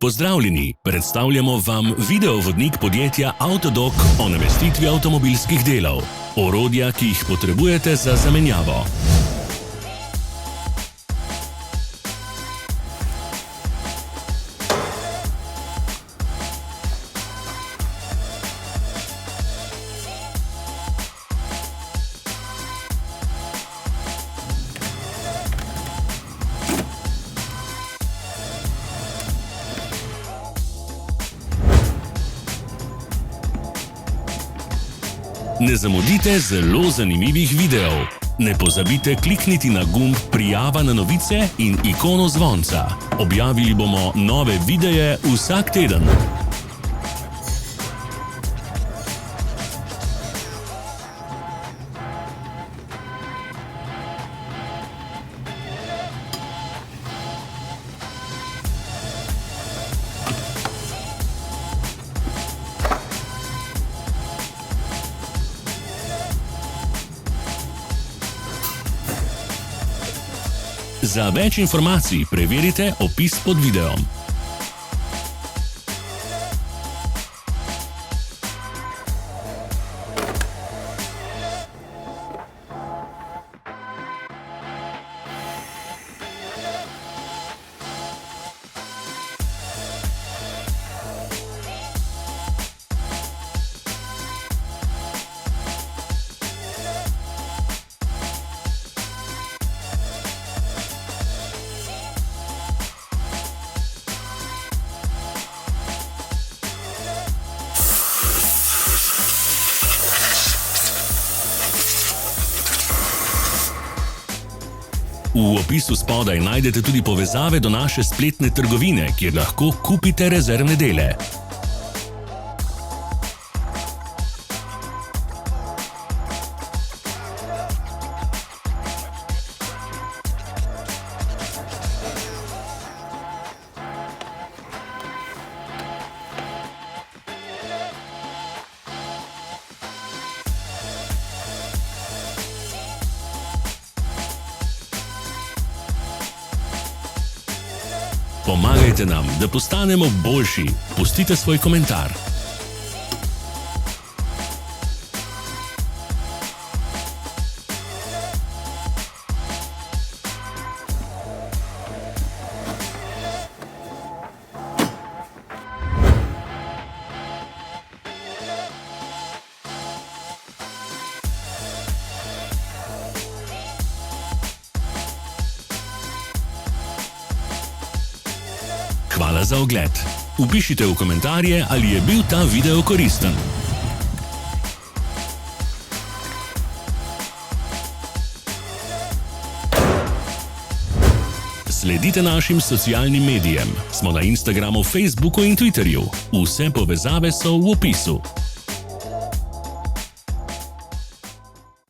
Pozdravljeni, predstavljamo vam videovodnik podjetja Avtodok o namestitvi avtomobilskih delov, orodja, ki jih potrebujete za zamenjavo. Ne zamudite zelo zanimivih videov. Ne pozabite klikniti na gumb Prijava na novice in ikono zvonca. Objavili bomo nove videe vsak teden. Za več informacij preverite opis pod videom. V opisu spodaj najdete tudi povezave do naše spletne trgovine, kjer lahko kupite rezervne dele. Pomagajte nam, da postanemo boljši. Pustite svoj komentar. Hvala za ogled. Vpišite v komentarje, ali je bil ta video koristen. Sledite našim socialnim medijem. Smo na Instagramu, Facebooku in Twitterju. Vse povezave so v opisu.